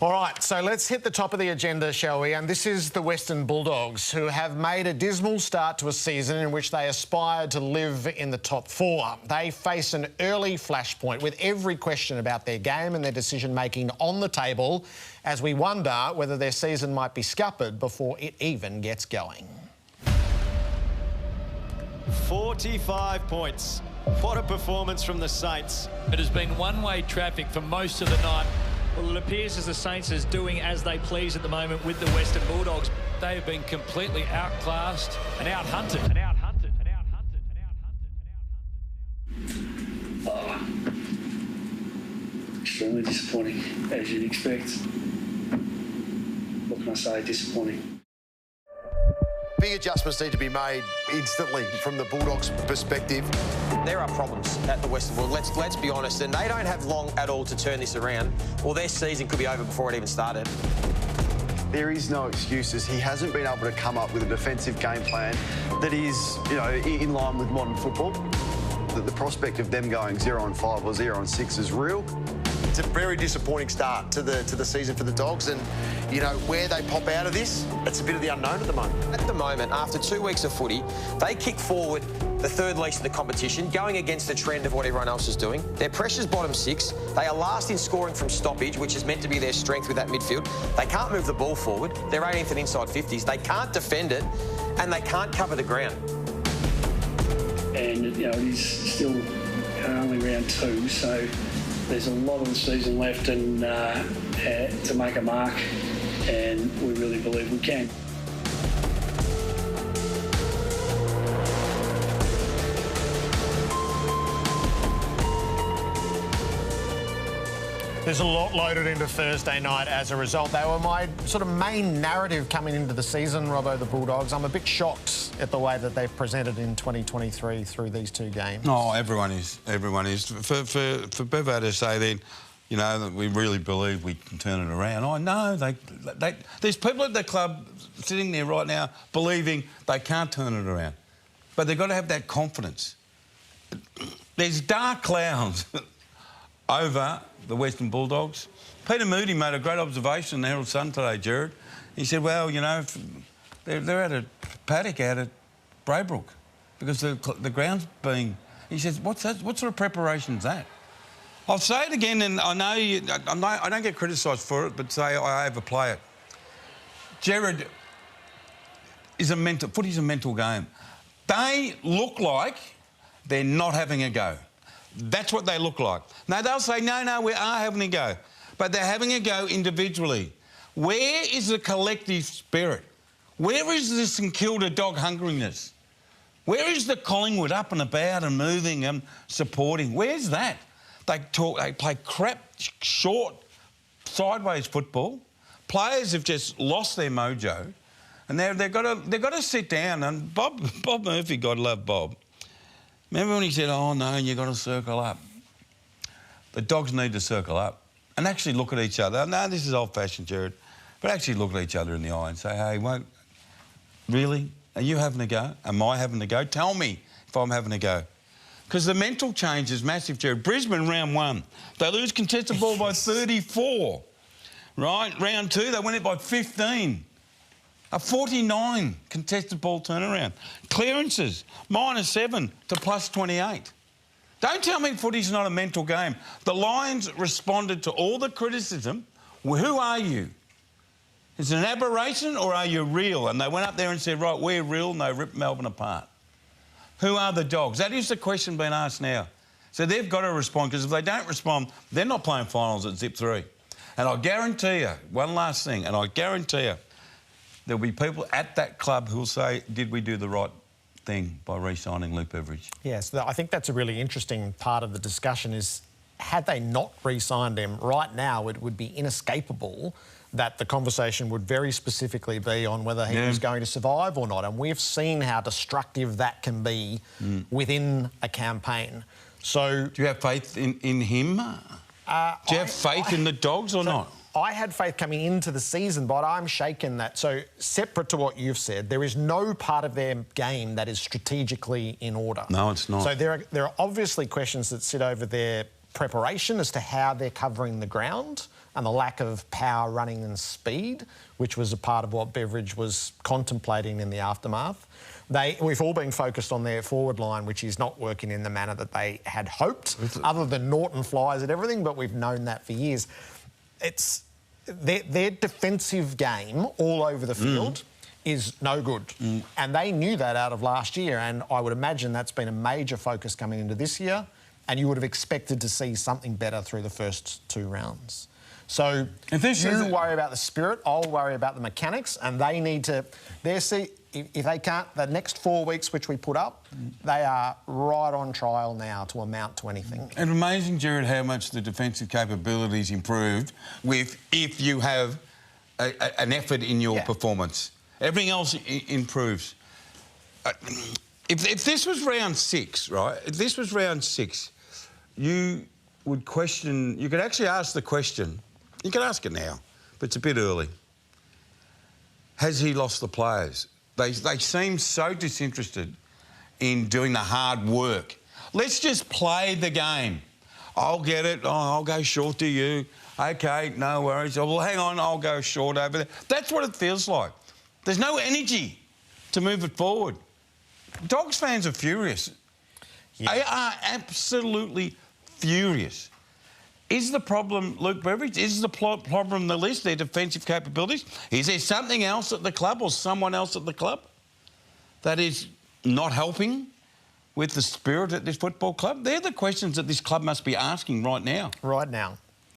All right, so let's hit the top of the agenda, shall we? And this is the Western Bulldogs, who have made a dismal start to a season in which they aspired to live in the top four. They face an early flashpoint with every question about their game and their decision-making on the table as we wonder whether their season might be scuppered before it even gets going. 45 points. What a performance from the Saints. It has been one-way traffic for most of the night. Well, it appears as the Saints is doing as they please at the moment with the Western Bulldogs. They have been completely outclassed and out-hunted. Extremely disappointing, as you'd expect. What can I say? Disappointing. Big adjustments need to be made instantly from the Bulldogs' perspective. There are problems at the Western Bulldogs. Let's be honest, and they don't have long at all to turn this around, or their season could be over before it even started. There is no excuses. He hasn't been able to come up with a defensive game plan that is, in line with modern football. The prospect of them going 0-5 or 0-6 is real. It's a very disappointing start to the season for the Dogs, and where they pop out of this, it's a bit of the unknown at the moment. At the moment, after 2 weeks of footy, they kick forward the third least in the competition, going against the trend of what everyone else is doing. Their pressure's bottom six. They are last in scoring from stoppage, which is meant to be their strength with that midfield. They can't move the ball forward. They're 18th in inside 50s. They can't defend it, and they can't cover the ground. And, it is still only round 2, so there's a lot of the season left and to make a mark, and we really believe we can. There's a lot loaded into Thursday night as a result. They were my sort of main narrative coming into the season, Robbo, the Bulldogs. I'm a bit shocked at the way that they've presented in 2023 through these two games. Oh, everyone is. Everyone is. For Bevo to say then, that we really believe we can turn it around. Oh, no, there's people at the club sitting there right now believing they can't turn it around. But they've got to have that confidence. There's dark clouds over the Western Bulldogs. Peter Moody made a great observation in the Herald Sun today, Jared. He said, well, they're at a paddock out at Braybrook because the ground's being... He says, what's that? What sort of preparation is that? I'll say it again, and I know I don't get criticised for it, but say I overplay it. Jared footy's a mental game. They look like they're not having a go. That's what they look like. Now, they'll say, no, we are having a go. But they're having a go individually. Where is the collective spirit? Where is the St Kilda dog hungriness? Where is the Collingwood up and about and moving and supporting? Where's that? They play crap, short, sideways football. Players have just lost their mojo. And they've got to sit down. And Bob Murphy, God love Bob, remember when he said, oh, no, you've got to circle up? The Dogs need to circle up and actually look at each other. No, this is old-fashioned, Jared, but actually look at each other in the eye and say, hey, really? Are you having a go? Am I having a go? Tell me if I'm having a go. Because the mental change is massive, Jared. Brisbane, round 1, they lose contested ball by 34, right? Round 2, they win it by 15. A 49 contested ball turnaround. Clearances, -7 to +28. Don't tell me footy's not a mental game. The Lions responded to all the criticism. Well, who are you? Is it an aberration or are you real? And they went up there and said, right, we're real, and they ripped Melbourne apart. Who are the Dogs? That is the question being asked now. So they've got to respond, because if they don't respond, they're not playing finals at Zip 3. And I guarantee you, one last thing, and I guarantee you, there'll be people at that club who'll say, did we do the right thing by re-signing Luke Beveridge? Yes, I think that's a really interesting part of the discussion is, had they not re-signed him right now, it would be inescapable that the conversation would very specifically be on whether he was going to survive or not. And we've seen how destructive that can be within a campaign. So... Do you have faith in him? Do you have faith in the Dogs or not? I had faith coming into the season, but I'm shaken that... So, separate to what you've said, there is no part of their game that is strategically in order. No, it's not. So there are obviously questions that sit over their preparation as to how they're covering the ground. and the lack of power, running and speed, which was a part of what Beveridge was contemplating in the aftermath. We've all been focused on their forward line, which is not working in the manner that they had hoped, other than Norton flies at everything, but we've known that for years. It's their defensive game all over the field is no good. And they knew that out of last year, and I would imagine that's been a major focus coming into this year, and you would have expected to see something better through the first 2 rounds. So you worry about the spirit, I'll worry about the mechanics, and they need to... If they can't, the next 4 weeks which we put up, they are right on trial now to amount to anything. And amazing, Jared, how much the defensive capabilities improved if you have an effort in your performance. Everything else improves. If this was round 6, right? If this was round 6, you would question... You could actually ask the question. You can ask it now, but it's a bit early. Has he lost the players? They seem so disinterested in doing the hard work. Let's just play the game. I'll get it. Oh, I'll go short to you. OK, no worries. Oh, well, hang on, I'll go short over there. That's what it feels like. There's no energy to move it forward. Dogs fans are furious. Yeah. They are absolutely furious. Is the problem Luke Beveridge? Is the problem the list, their defensive capabilities? Is there something else at the club or someone else at the club that is not helping with the spirit at this football club? They're the questions that this club must be asking right now. Right now.